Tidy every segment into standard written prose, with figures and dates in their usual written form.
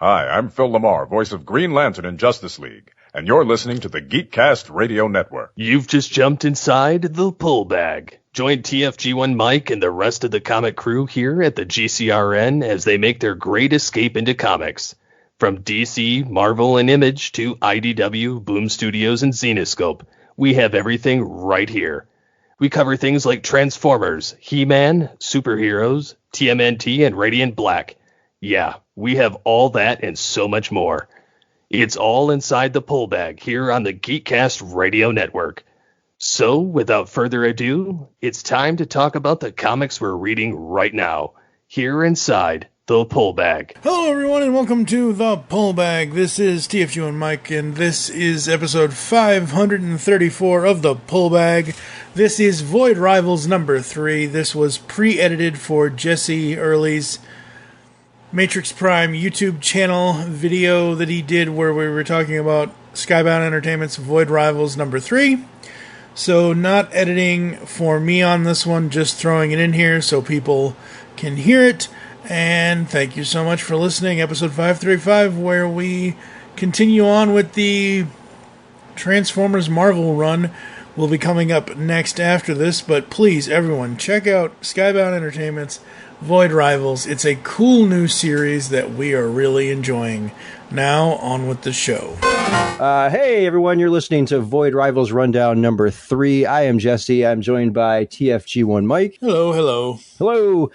Hi, I'm Phil Lamar, voice of Green Lantern in Justice League, and you're listening to the Geekcast Radio Network. You've just jumped inside the pull bag. Join TFG1Mike and the rest of the comic crew here at the GCRN as they make their great escape into comics. From DC, Marvel, and Image to IDW, Boom Studios, and Zenescope, we have everything right here. We cover things like Transformers, He-Man, superheroes, TMNT, and Radiant Black. Yeah, we have all that and so much more. It's all inside the pull bag here on the Geekcast Radio Network. So, without further ado, it's time to talk about the comics we're reading right now, here inside the pull bag. Hello everyone and welcome to the pull bag. This is TFG1Mike and this is episode 534 of the pull bag. This is Void Rivals number 3. This was pre-edited for Jesse Earley's Matrix Prime YouTube channel video that he did where we were talking about SkyBound Entertainment's Void Rivals number 3. So not editing for me on this one, just throwing it in here so people can hear it. And thank you so much for listening. Episode 535, where we continue on with the Transformers Marvel run, will be coming up next after this. But please, everyone, check out SkyBound Entertainment's Void Rivals. It's a cool new series that we are really enjoying. Now, on with the show. Hey, everyone. You're listening to Void Rivals Rundown number 3. I am Jesse. I'm joined by TFG1Mike. Hello, hello. Hello.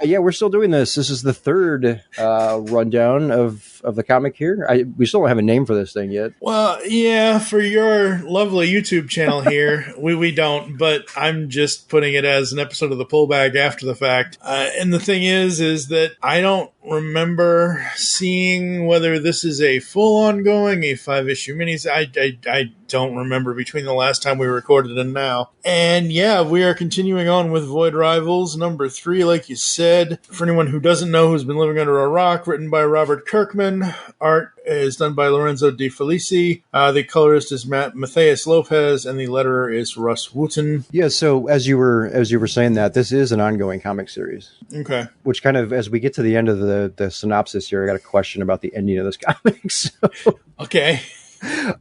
Yeah, we're still doing this. This is the third rundown of the comic here. We still don't have a name for this thing yet. Well, yeah, for your lovely YouTube channel here, we don't, but I'm just putting it as an episode of the pull bag after the fact. And the thing is that I don't remember seeing whether this is a full ongoing, a 5-issue miniseries. I don't remember between the last time we recorded and now. And yeah, we are continuing on with Void Rivals number 3, like you said. For anyone who doesn't know, who's been living under a rock, written by Robert Kirkman. Art is done by Lorenzo De Felici. The colorist is Matthias Lopez, and the letterer is Russ Wooten. Yeah, so as you were saying that, this is an ongoing comic series. Okay. Which kind of, as we get to the end of the synopsis here, I got a question about the ending of this comic. So. Okay.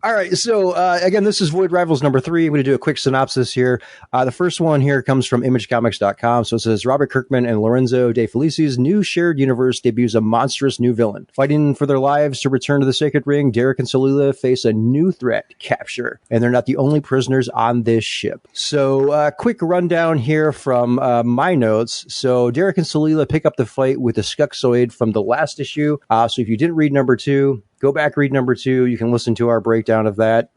All right, so again, this is Void Rivals number 3. I'm going to do a quick synopsis here. The first one here comes from imagecomics.com. So it says, Robert Kirkman and Lorenzo De Felici's new shared universe debuts a monstrous new villain. Fighting for their lives to return to the Sacred Ring, Darak and Solila face a new threat, capture. And they're not the only prisoners on this ship. So quick rundown here from my notes. So Darak and Solila pick up the fight with the Skuxoid from the last issue. So if you didn't read number 2, go back, read number 2. You can listen to our breakdown of that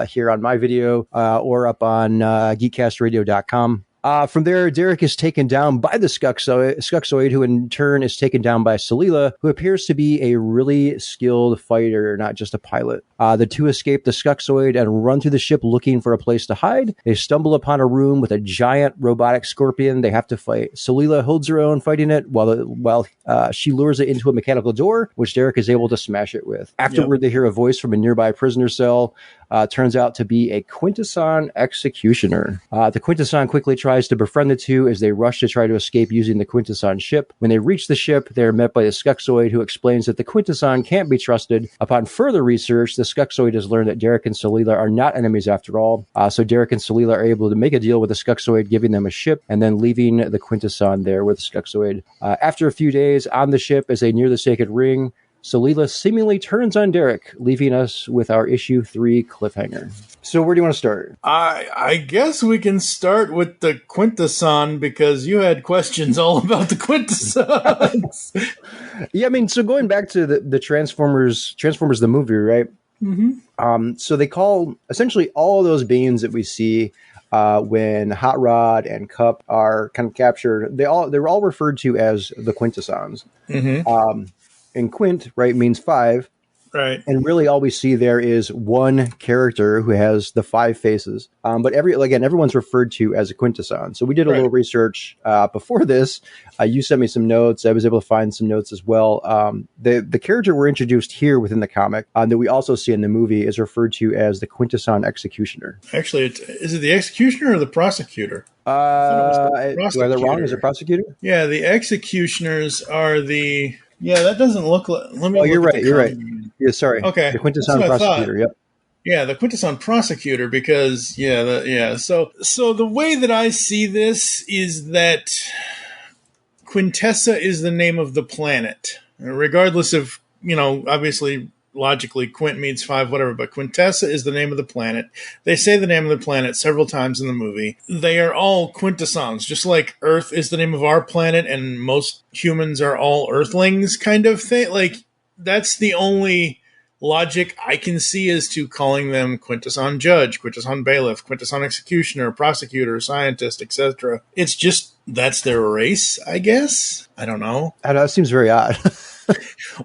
here on my video or up on geekcastradio.com. From there, Darak is taken down by the Skuxoid, who in turn is taken down by Solila, who appears to be a really skilled fighter, not just a pilot. The two escape the Skuxoid and run through the ship looking for a place to hide. They stumble upon a room with a giant robotic scorpion they have to fight. Solila holds her own fighting it while she lures it into a mechanical door, which Darak is able to smash it with. Afterward, They hear a voice from a nearby prisoner cell. Turns out to be a Quintesson executioner. The Quintesson quickly tries to befriend the two as they rush to try to escape using the Quintesson ship. When they reach the ship, they are met by the Skuxoid, who explains that the Quintesson can't be trusted. Upon further research, the Skuxoid has learned that Darak and Solila are not enemies after all. So Darak and Solila are able to make a deal with the Skuxoid, giving them a ship, and then leaving the Quintesson there with the Skuxoid. After a few days on the ship, as they near the Sacred Ring, Solila seemingly turns on Darak, leaving us with our issue 3 cliffhanger. So where do you want to start? I guess we can start with the Quintesson, because you had questions all about the Quintessons. Yeah, I mean, so going back to the Transformers the movie, right? Mm-hmm. So they call essentially all those beings that we see when Hot Rod and Cup are kind of captured. They're all referred to as the Quintessons. Mm-hmm. And Quint, right, means 5. Right. And really all we see there is one character who has the 5 faces. But everyone's referred to as a Quintesson. So we did a little research before this. You sent me some notes. I was able to find some notes as well. The character we're introduced here within the comic that we also see in the movie is referred to as the Quintesson Executioner. Actually, is it the Executioner or the Prosecutor? Do I have that wrong? Is it Prosecutor? Yeah, the Executioners are the Yeah, that doesn't look like. Let me. Oh, you're look at right. the You're right. comic. Yeah, sorry. Okay, The Quintesson that's what I thought. prosecutor. Yep. Yeah, the Quintesson prosecutor, because So the way that I see this is that Quintessa is the name of the planet, regardless of, obviously logically Quint means 5, whatever, but Quintessa is the name of the planet. They say the name of the planet several times in the movie. They are all Quintessons, just like Earth is the name of our planet and most humans are all Earthlings kind of thing. Like, that's the only logic I can see as to calling them Quintesson judge, Quintesson bailiff, Quintesson executioner, prosecutor, scientist, etc. It's just that's their race, I guess. I don't know. I know, that seems very odd.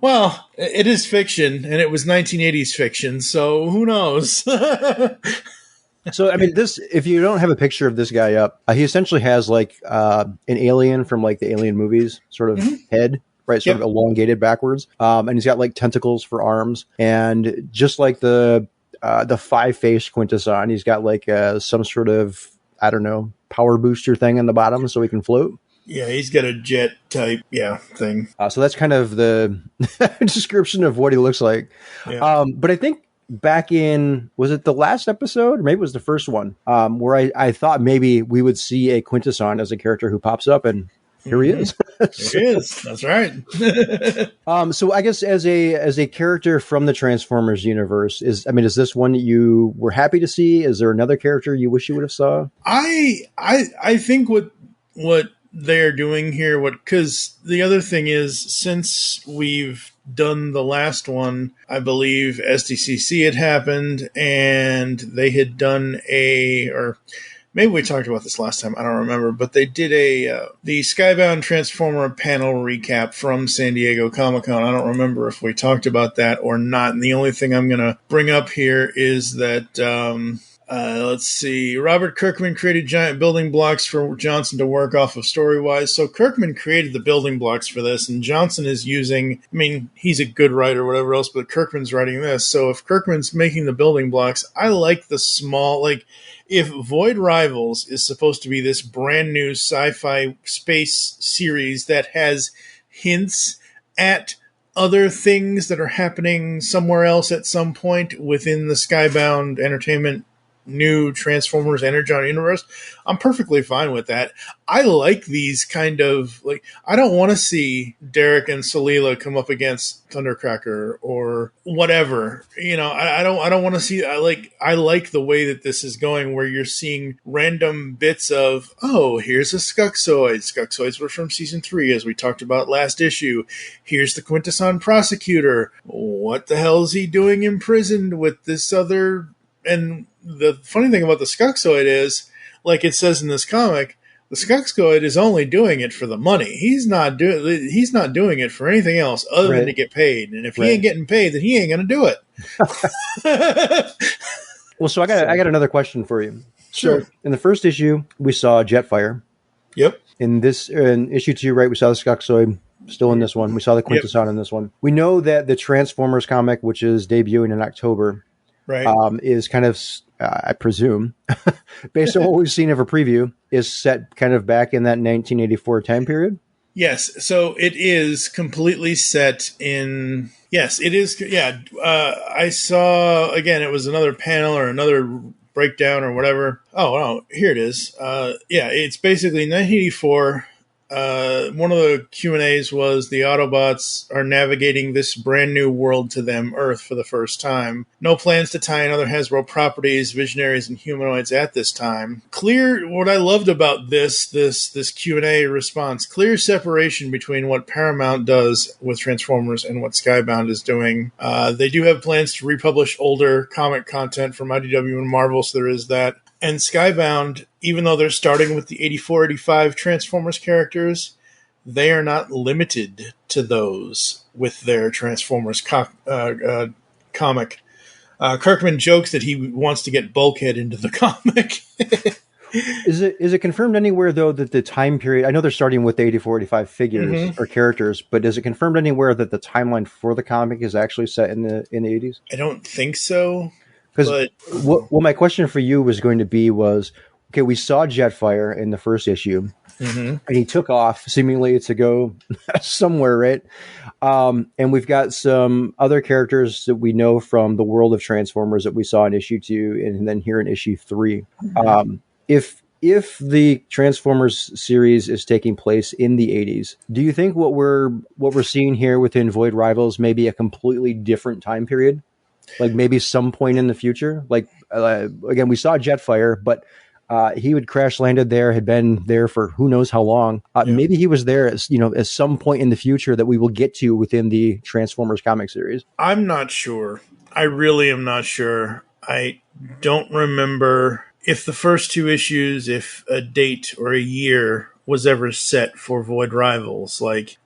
Well, it is fiction, and it was 1980s fiction, so who knows? So, I mean, if you don't have a picture of this guy up, he essentially has like an alien from like the Alien movies sort of head, right? Sort of elongated backwards. And he's got like tentacles for arms. And just like the 5-faced Quintesson, he's got like some sort of, I don't know, power booster thing in the bottom so he can float. Yeah, he's got a jet type, thing. So that's kind of the description of what he looks like. Yeah. But I think back in, was it the last episode? Or maybe it was the first one, where I thought maybe we would see a Quintesson as a character who pops up, and here he is. There he is. That's right. So I guess as a character from the Transformers universe, is this one that you were happy to see? Is there another character you wish you would have saw? I think what they're doing here, because the other thing is, since we've done the last one, I believe SDCC had happened, and they had done or maybe we talked about this last time, I don't remember, but they did the SkyBound Transformer panel recap from San Diego Comic-Con. I don't remember if we talked about that or not, and the only thing I'm going to bring up here is that let's see. Robert Kirkman created giant building blocks for Johnson to work off of story-wise. So Kirkman created the building blocks for this, and Johnson is using, he's a good writer or whatever else, but Kirkman's writing this. So if Kirkman's making the building blocks, I like the small, if Void Rivals is supposed to be this brand new sci-fi space series that has hints at other things that are happening somewhere else at some point within the Skybound Entertainment new Transformers Energon universe, I'm perfectly fine with that. I like these kind of, I don't want to see Darak and Solila come up against Thundercracker or whatever. I don't want to see, I like the way that this is going, where you're seeing random bits of, here's a Skuxoid. Skuxoids were from season 3, as we talked about last issue. Here's the Quintesson prosecutor. What the hell is he doing imprisoned with this other? And the funny thing about the Skuxoid is, like it says in this comic, the Skuxoid is only doing it for the money. He's not doing it for anything else other than to get paid. And if he ain't getting paid, then he ain't going to do it. Well, so I got another question for you. Sure. So in the first issue, we saw Jetfire. Yep. In issue 2, right, we saw the Skuxoid. Still in this one. We saw the Quintesson in this one. We know that the Transformers comic, which is debuting in October, right, is kind of, I presume, based on what we've seen of a preview, is set kind of back in that 1984 time period. Yes, so it is completely set in. Yes, it is. Yeah, I saw, again, it was another panel or another breakdown or whatever. Oh, here it is. It's basically 1984. One of the Q&As was the Autobots are navigating this brand new world to them, Earth, for the first time. No plans to tie in other Hasbro properties, Visionaries, and Humanoids at this time. What I loved about this Q&A response, clear separation between what Paramount does with Transformers and what Skybound is doing. They do have plans to republish older comic content from IDW and Marvel, so there is that. And Skybound, even though they're starting with the 84-85 Transformers characters, they are not limited to those with their Transformers comic. Kirkman jokes that he wants to get Bulkhead into the comic. Is it confirmed anywhere, though, that the time period, I know they're starting with the 84-85 figures or characters, but is it confirmed anywhere that the timeline for the comic is actually set in the 80s? I don't think so. Because what my question for you was going to be was, okay, we saw Jetfire in the first issue. and he took off seemingly to go somewhere, right? And we've got some other characters that we know from the world of Transformers that we saw in issue 2 and then here in issue 3. If the Transformers series is taking place in the 80s, do you think what we're seeing here within Void Rivals may be a completely different time period? Like maybe some point in the future? Like, again, we saw Jetfire, but he would crash landed there, had been there for who knows how long. Maybe he was there at some point in the future that we will get to within the Transformers comic series. I'm not sure. I really am not sure. I don't remember if the first 2 issues, if a date or a year was ever set for Void Rivals. Like,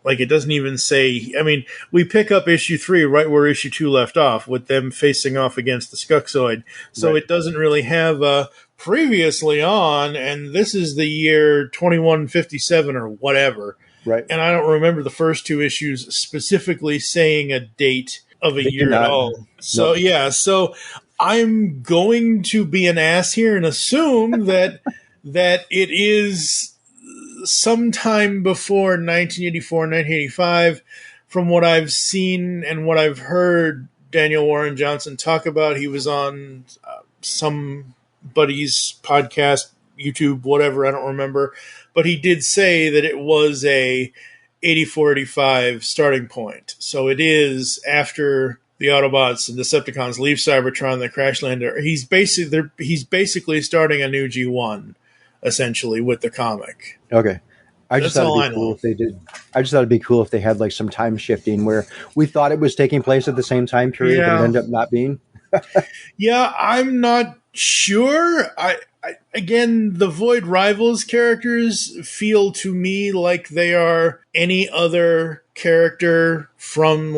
it doesn't even say, I mean, we pick up issue 3 right where issue 2 left off with them facing off against the Skuxoid. So It doesn't really have previously on, and this is the year 2157 or whatever. Right. And I don't remember the first 2 issues specifically saying a date of a year at all. So, so I'm going to be an ass here and assume that it is sometime before 1984, 1985. From what I've seen and what I've heard Daniel Warren Johnson talk about, he was on somebody's podcast, YouTube, whatever, I don't remember. But he did say that it was a 84-85 starting point. So it is after the Autobots and Decepticons leave Cybertron, the crash lander. He's basically starting a new G1, essentially, with the comic. Okay. I just thought it'd be cool if they did. I just thought it'd be cool if they had like some time shifting where we thought it was taking place at the same time period, but it ended up not being. Yeah, I'm not sure. Again, the Void Rivals characters feel to me like they are any other character from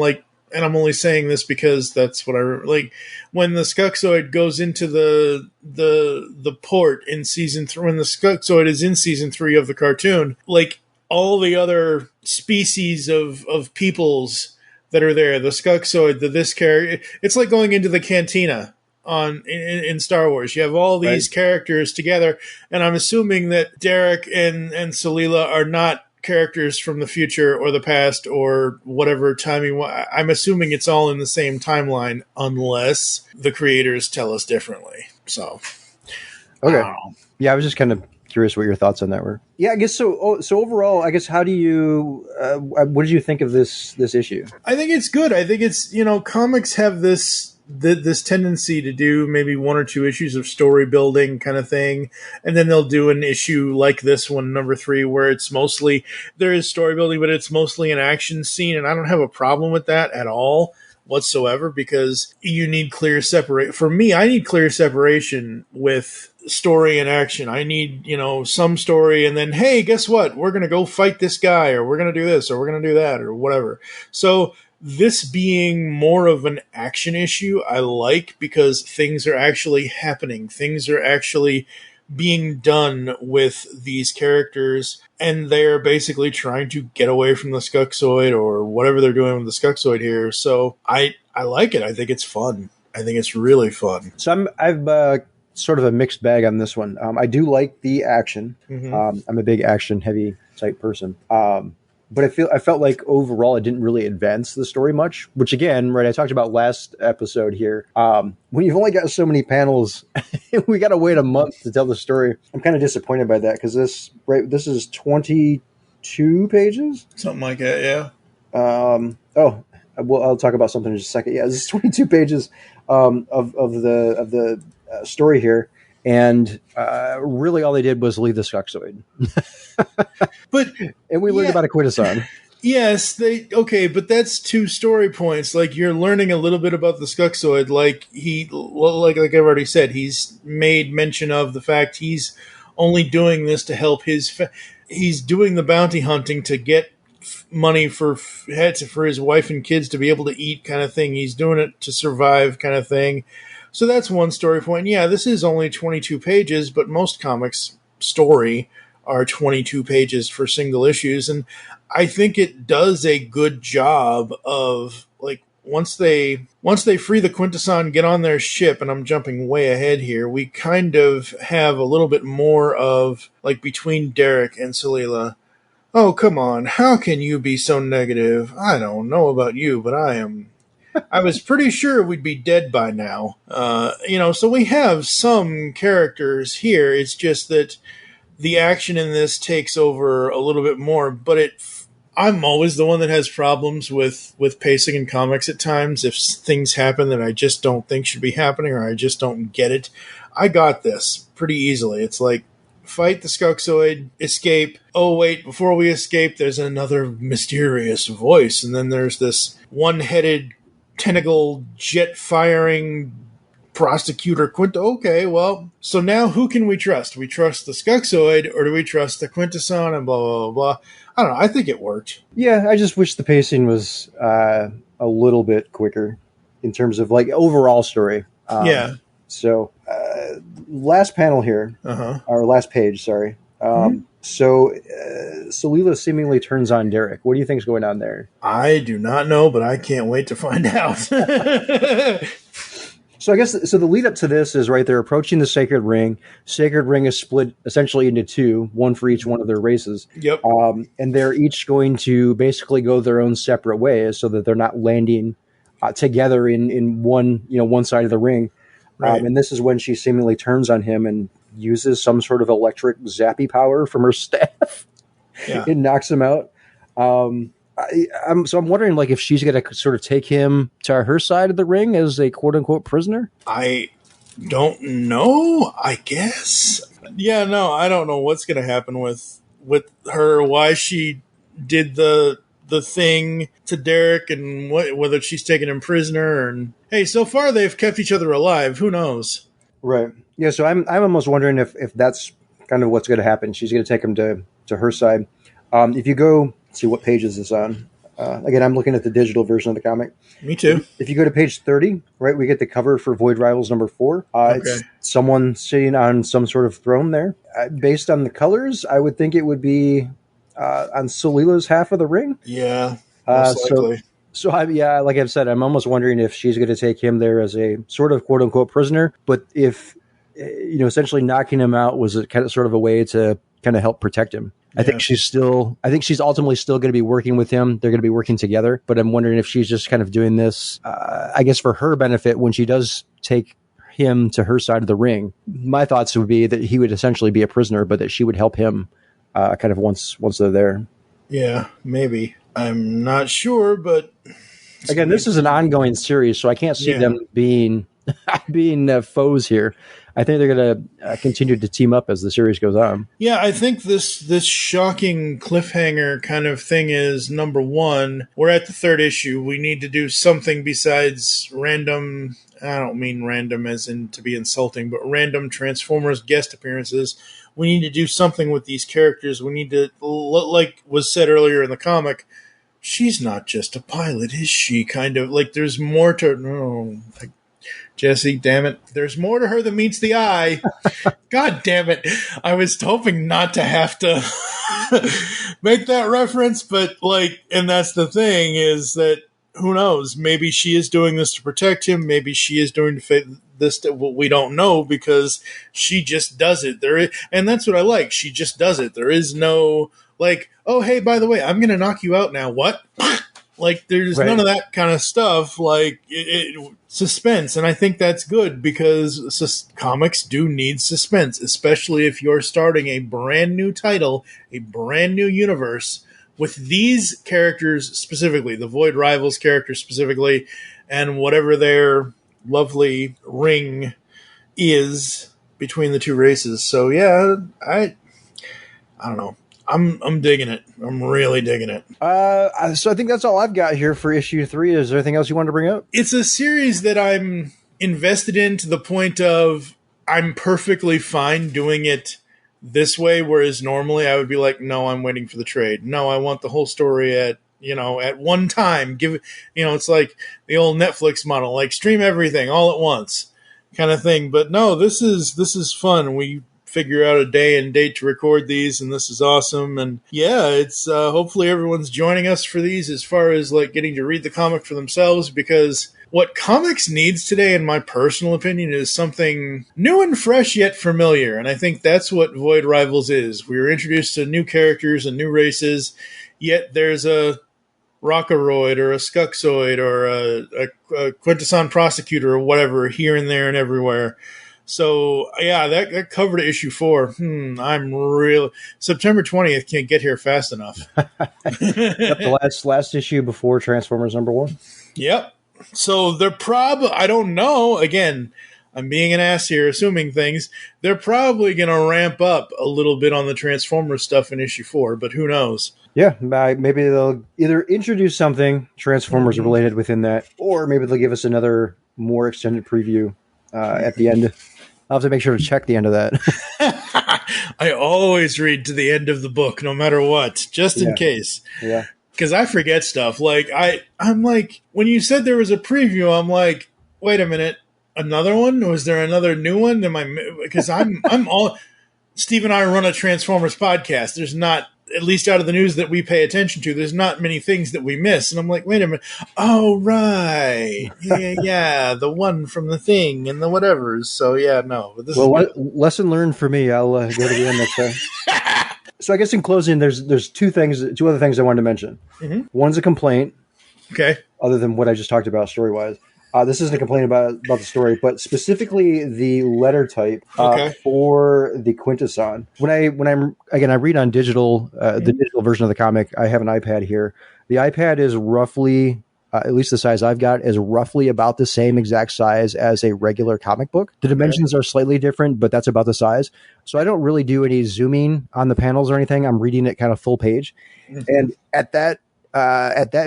and I'm only saying this because that's what I like. When the Skuxoid goes into the port in season 3, when the Skuxoid is in season 3 of the cartoon, like all the other species of peoples that are there, the Skuxoid, this character, it's like going into the cantina in Star Wars. You have all these characters together, and I'm assuming that Darak and Solila are not characters from the future or the past or whatever timing. I'm assuming it's all in the same timeline unless the creators tell us differently. So, okay. Yeah, I was just kind of curious what your thoughts on that were. Yeah, I guess so. So overall, I guess how do you? What did you think of this issue? I think it's good. I think it's comics have this tendency to do maybe 1 or 2 issues of story building kind of thing, and then they'll do an issue like this one, number 3, where it's mostly there is story building, but it's mostly an action scene, and I don't have a problem with that at all whatsoever because you need clear separate. For me, I need clear separation with story and action. I need some story, and then hey, guess what? We're gonna go fight this guy, or we're gonna do this, or we're gonna do that, or whatever. So this being more of an action issue, I like because things are actually happening. Things are actually being done with these characters, and they're basically trying to get away from the Skuxoid or whatever they're doing with the Skuxoid here. So I like it. I think it's fun. I think it's really fun. So I've sort of a mixed bag on this one. I do like the action. Mm-hmm. I'm a big action heavy type person. But I felt like overall it didn't really advance the story much, which again, right, I talked about last episode here. When you've only got so many panels, we got to wait a month to tell the story. I'm kind of disappointed by that because this is 22 pages? Something like that, yeah. I'll talk about something in just a second. Yeah, this is 22 pages of the story here. And really all they did was leave the Skuxoid. And we learned about Aquitason. Yes, but that's 2 story points. Like you're learning a little bit about the Skuxoid. Like I've already said, he's made mention of the fact he's only doing this to help he's doing the bounty hunting to get money for his wife and kids to be able to eat kind of thing. He's doing it to survive kind of thing. So that's one story point. Yeah, this is only 22 pages, but most comics story are 22 pages for single issues. And I think it does a good job of once they free the Quintesson, get on their ship, and I'm jumping way ahead here, we kind of have a little bit more of, like, between Darak and Solila. Oh, come on, how can you be so negative? I don't know about you, but I was pretty sure we'd be dead by now. So we have some characters here. It's just that the action in this takes over a little bit more, but I'm always the one that has problems with pacing in comics at times. If things happen that I just don't think should be happening or I just don't get it, I got this pretty easily. It's like, fight the Skuxoid, escape. Oh, wait, before we escape, there's another mysterious voice. And then there's this one-headed, tentacle, jet-firing prosecutor Okay, well, so now who can we trust? We trust the Skuxoid, or do we trust the Quintesson, and blah, blah, blah, blah. I don't know. I think it worked. Yeah, I just wish the pacing was a little bit quicker in terms of, like, overall story. Yeah. So, last panel here, or last page, sorry. So, Solila seemingly turns on Darak. What do you think is going on there? I do not know, but I can't wait to find out. So I guess the lead up to this is, right, they're approaching the Sacred Ring. Sacred Ring is split essentially into two, one for each one of their races. Yep. And they're each going to basically go their own separate ways so that they're not landing together in one side of the ring. Right. And this is when she seemingly turns on him and uses some sort of electric zappy power from her staff. Yeah. It knocks him out. I'm wondering, like, if she's going to sort of take him to her side of the ring as a quote unquote prisoner. I don't know. I guess. Yeah, no, I don't know what's going to happen with her. Why she did the thing to Darak, and whether she's taking him prisoner. And hey, so far they've kept each other alive. Who knows? Right. Yeah. So I'm almost wondering if that's kind of what's going to happen. She's going to take him to her side. If you go. See what page is this on. Again, I'm looking at the digital version of the comic. Me too. If you go to page 30, right, we get the cover for Void Rivals number 4. Okay. It's someone sitting on some sort of throne there. Based on the colors, I would think it would be on Solila's half of the ring. Yeah, most likely. So like I've said, I'm almost wondering if she's going to take him there as a sort of quote unquote prisoner. But if essentially knocking him out was a kind of sort of a way to kind of help protect him. I think she's ultimately still going to be working with him. They're going to be working together, but I'm wondering if she's just kind of doing this, I guess, for her benefit when she does take him to her side of the ring. My thoughts would be that he would essentially be a prisoner, but that she would help him kind of once they're there. Yeah, maybe. I'm not sure, but again, this is an ongoing series, so I can't see them being foes here. I think they're going to continue to team up as the series goes on. Yeah, I think this shocking cliffhanger kind of thing is, number one, we're at the 3rd issue. We need to do something besides random, I don't mean random as in to be insulting, but random Transformers guest appearances. We need to do something with these characters. We need to, like was said earlier in the comic, she's not just a pilot, is she? Kind of like there's more to... Jesse, damn it. There's more to her than meets the eye. God damn it. I was hoping not to have to make that reference, but and that's the thing, is that who knows? Maybe she is doing this to protect him. Maybe she is doing this to what we don't know, because she just does it. And that's what I like. She just does it. There is no oh, hey, by the way, I'm going to knock you out now. What? There's none of that kind of stuff, suspense, and I think that's good, because comics do need suspense, especially if you're starting a brand new title, a brand new universe, with these characters specifically, the Void Rivals characters specifically, and whatever their lovely ring is between the two races. So yeah, I don't know. I'm digging it. I'm really digging it. So I think that's all I've got here for issue 3. Is there anything else you wanted to bring up? It's a series that I'm invested in to the point of I'm perfectly fine doing it this way, whereas normally I would be like, no, I'm waiting for the trade. No, I want the whole story at one time. Give it, it's like the old Netflix model, stream everything all at once kind of thing. But no, this is fun. We figure out a day and date to record these, and this is awesome. And yeah, it's hopefully everyone's joining us for these as far as like getting to read the comic for themselves, because what comics needs today, in my personal opinion, is something new and fresh yet familiar. And I think that's what Void Rivals is. We were introduced to new characters and new races, yet there's a Rockaroid or a Skuxoid or a Quintesson Prosecutor or whatever here and there and everywhere. So, yeah, that covered issue 4. I'm real. September 20th can't get here fast enough. Yep, the last issue before Transformers #1. Yep. So they're probably, I don't know, again, I'm being an ass here, assuming things. They're probably going to ramp up a little bit on the Transformers stuff in issue 4, but who knows? Yeah, maybe they'll either introduce something Transformers related within that, or maybe they'll give us another more extended preview at the end. I'll have to make sure to check the end of that. I always read to the end of the book, no matter what, just in case. Yeah. Because I forget stuff. Like I'm like, when you said there was a preview, I'm like, wait a minute, another one? Was there another new one? Because I'm all. Steve and I run a Transformers podcast. There's not, at least out of the news that we pay attention to, there's not many things that we miss. And I'm like, wait a minute. Oh, right. Yeah, the one from the thing and the whatevers. So, yeah, no. But this lesson learned for me. I'll go to the end next time. So I guess in closing, there's two other things I wanted to mention. Mm-hmm. One's a complaint. Okay. Other than what I just talked about story-wise. This isn't a complaint about the story, but specifically the letter type for the Quintesson. When I read on digital, the digital version of the comic. I have an iPad here. The iPad is roughly, at least the size I've got, is roughly about the same exact size as a regular comic book. The dimensions are slightly different, but that's about the size. So I don't really do any zooming on the panels or anything. I'm reading it kind of full page. Mm-hmm. And at that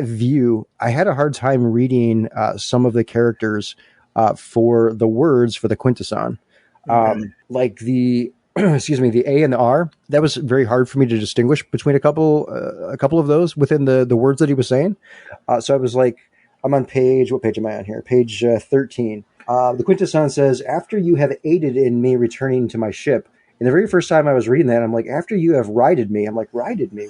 view, I had a hard time reading some of the characters for the words for the Quintesson. Like the the A and the R. That was very hard for me to distinguish between a couple of those within the words that he was saying. So I was like, I'm on what page am I on here? Page 13. The Quintesson says, "After you have aided in me returning to my ship." And the very first time I was reading that, I'm like, "After you have righted me." I'm like, "Righted me?"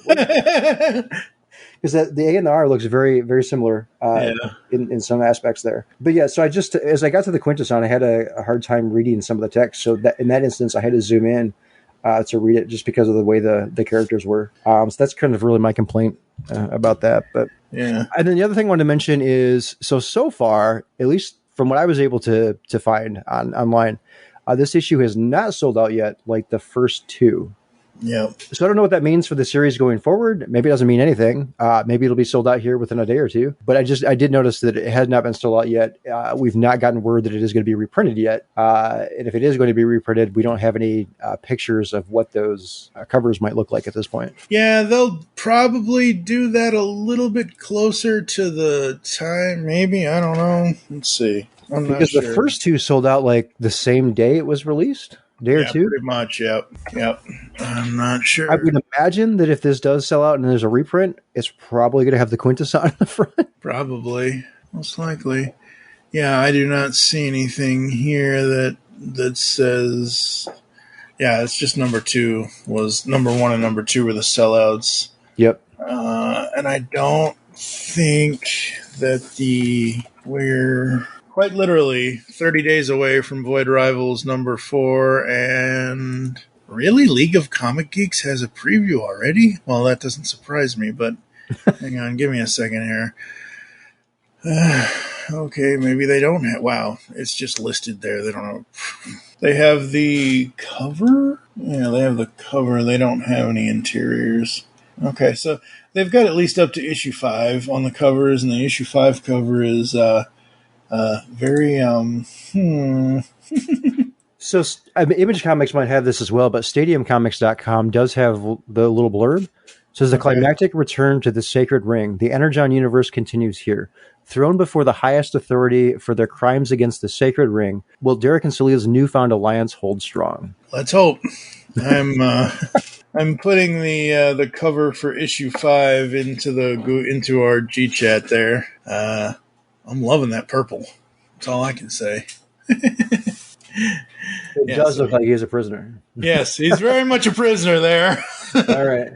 Because the A and the R looks very, very similar in some aspects there. But yeah, so as I got to the Quintesson, I had a hard time reading some of the text. So that in that instance, I had to zoom in to read it just because of the way the characters were. So that's kind of really my complaint about that. But yeah. And then the other thing I wanted to mention is, so far, at least from what I was able to find online, this issue has not sold out yet, like the first two. Yeah. So I don't know what that means for the series going forward. Maybe it doesn't mean anything. Maybe it'll be sold out here within a day or two. But I did notice that it has not been sold out yet. We've not gotten word that it is going to be reprinted yet. And if it is going to be reprinted, we don't have any pictures of what those covers might look like at this point. Yeah, they'll probably do that a little bit closer to the time. Maybe. I don't know. Let's see. I'm not sure. The first two sold out like the same day it was released. Day or two? Pretty much, yep. I'm not sure. I would imagine that if this does sell out and there's a reprint, it's probably going to have the Quintesson on the front. Probably. Most likely. Yeah, I do not see anything here that says... Yeah, it's just number 2 was... Number 1 and number 2 were the sellouts. Yep. And I don't think that we're... Quite literally 30 days away from Void Rivals number 4, and really, League of Comic Geeks has a preview already? Well, that doesn't surprise me, but hang on, give me a second here. Okay, maybe they don't have... Wow, it's just listed there. They don't know. They have the cover? Yeah, they have the cover. They don't have any interiors. Okay, so they've got at least up to issue 5 on the covers, and the issue 5 cover is... So Image Comics might have this as well, but StadiumComics.com does have the little blurb. It says, the climactic return to the sacred ring. The Energon universe continues here. Thrown before the highest authority for their crimes against the sacred ring, will Darak and Solila's newfound alliance hold strong? Let's hope. I'm putting the cover for issue 5 into our G chat there. I'm loving that purple. That's all I can say. It does look like he's a prisoner. Yes, he's very much a prisoner there. All right.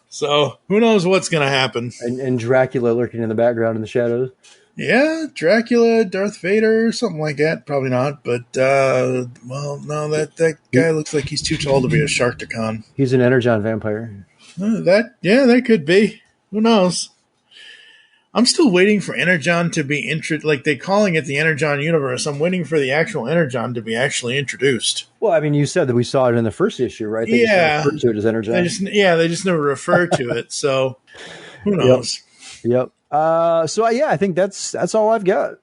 So who knows what's going to happen? And Dracula lurking in the background in the shadows. Yeah, Dracula, Darth Vader, something like that. Probably not, but well, no, that guy looks like he's too tall to be a Sharkticon. He's an Energon vampire. That could be. Who knows? I'm still waiting for Energon to be like they're calling it the Energon universe. I'm waiting for the actual Energon to be actually introduced. Well, I mean, you said that we saw it in the first issue, right? They just referred to it as Energon. They just never refer to it. So who knows? Yep. I think that's all I've got.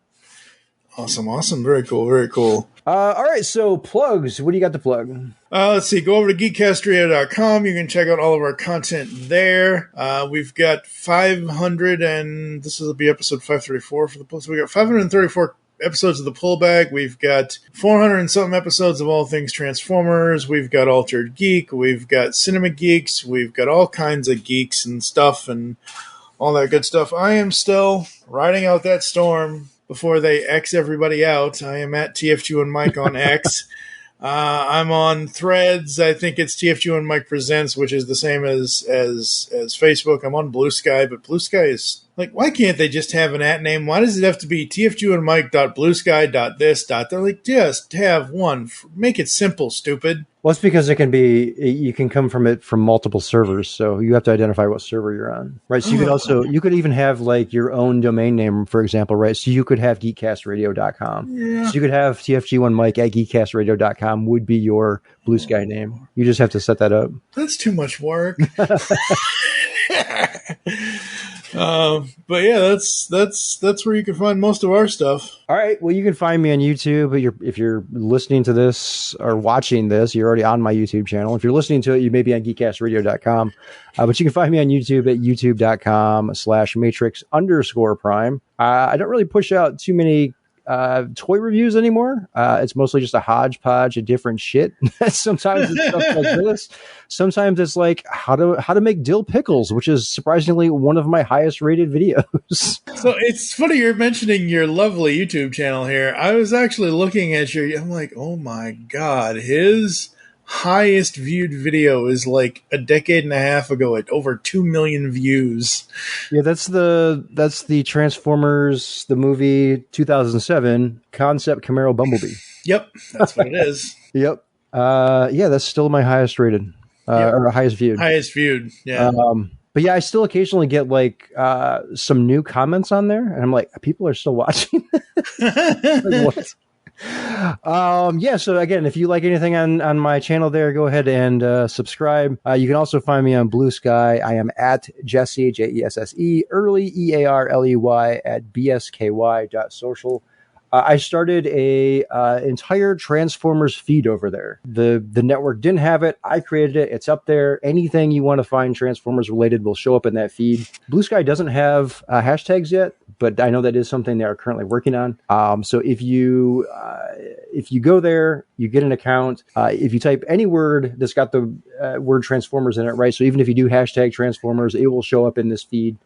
Awesome. Very cool. All right. So plugs. What do you got to plug? Let's see. Go over to geekcastradio.com. You can check out all of our content there. We've got 500 and this will be episode 534 for the post. We got 534 episodes of the Pullbag. We've got 400 and something episodes of all things Transformers. We've got Altered Geek. We've got Cinema Geeks. We've got all kinds of geeks and stuff and all that good stuff. I am still riding out that storm before they X everybody out. I am at TFG1Mike on X. I'm on Threads. I think it's TFG1Mike Presents, which is the same as Facebook. I'm on Blue Sky, but Blue Sky is like, why can't they just have an @ name? Why does it have to be TFG1Mike.bluesky.this. They're like, just have one. Make it simple, stupid. Well, it's because you can come from multiple servers, so you have to identify what server you're on, right? So you could even have like your own domain name, for example, right? So you could have geekcastradio.com. Yeah. So you could have TFG1Mike at geekcastradio.com would be your Blue Sky name. You just have to set that up. That's too much work. But yeah, that's where you can find most of our stuff. All right. Well, you can find me on YouTube. If you're listening to this or watching this, you're already on my YouTube channel. If you're listening to it, you may be on geekcastradio.com. But you can find me on YouTube at youtube.com/matrix_prime. I don't really push out too many toy reviews anymore. It's mostly just a hodgepodge of different shit. Sometimes it's stuff like this. Sometimes it's like how to make dill pickles, which is surprisingly one of my highest rated videos. So it's funny you're mentioning your lovely YouTube channel here. I was actually looking at I'm like, oh my God, his highest viewed video is like a decade and a half ago at over 2 million views. Yeah, that's the Transformers, the movie 2007 concept Camaro Bumblebee. Yep, that's what it is. Yep. That's still my highest rated or highest viewed. Highest viewed. Yeah. But yeah, I still occasionally get like some new comments on there, and I'm like, people are still watching. Like, what? So again, if you like anything on my channel there, go ahead and subscribe. You can also find me on Blue Sky. I am at Jesse, Jesse Earley, EARLEY at bsky.social. I started a entire Transformers feed over there. The network didn't have it. I created it. It's up there. Anything you want to find Transformers related will show up in that feed. Blue Sky doesn't have hashtags yet, but I know that is something they are currently working on. So if you go there, you get an account. If you type any word that's got the word Transformers in it, right? So even if you do hashtag Transformers, it will show up in this feed.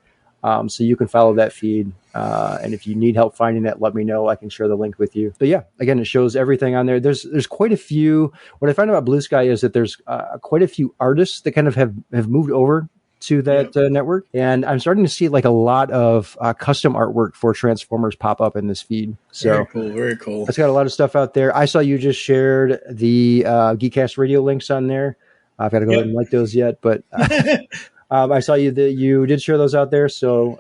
So you can follow that feed. And if you need help finding it, let me know. I can share the link with you. But yeah, again, it shows everything on there. There's quite a few. What I find about Blue Sky is that there's quite a few artists that kind of have moved over to that network. And I'm starting to see like a lot of custom artwork for Transformers pop up in this feed. So very cool. It's got a lot of stuff out there. I saw you just shared the Geekcast Radio links on there. I've got to go ahead and like those yet, but I saw you did share those out there. So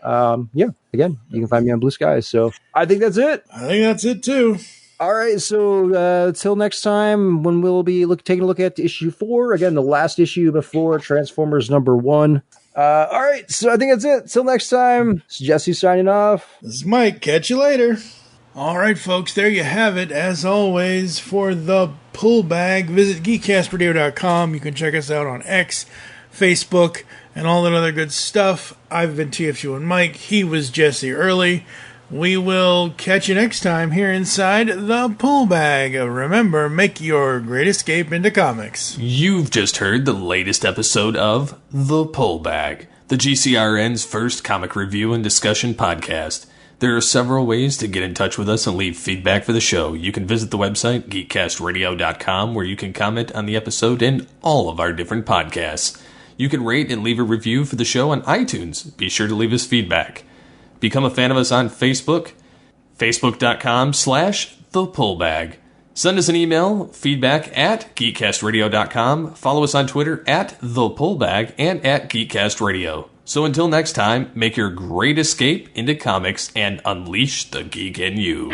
again, you can find me on Blue Sky. So I think that's it. I think that's it too. All right. So till next time, when we'll be taking a look at issue 4, again, the last issue before Transformers #1. All right. So I think that's it. Till next time, it's Jesse signing off. This is Mike. Catch you later. All right, folks, there you have it. As always, for the Pullbag, visit geekcastradio.com. You can check us out on X, Facebook, and all that other good stuff. I've been TFG1Mike. He was Jesse Earley. We will catch you next time here inside the Pullbag. Remember, make your great escape into comics. You've just heard the latest episode of The Pullbag, the GCRN's first comic review and discussion podcast. There are several ways to get in touch with us and leave feedback for the show. You can visit the website, geekcastradio.com, where you can comment on the episode and all of our different podcasts. You can rate and leave a review for the show on iTunes. Be sure to leave us feedback. Become a fan of us on Facebook, facebook.com/thepullbag. Send us an email, feedback@geekcastradio.com. Follow us on Twitter @thepullbag and @geekcastradio. So until next time, make your great escape into comics and unleash the geek in you.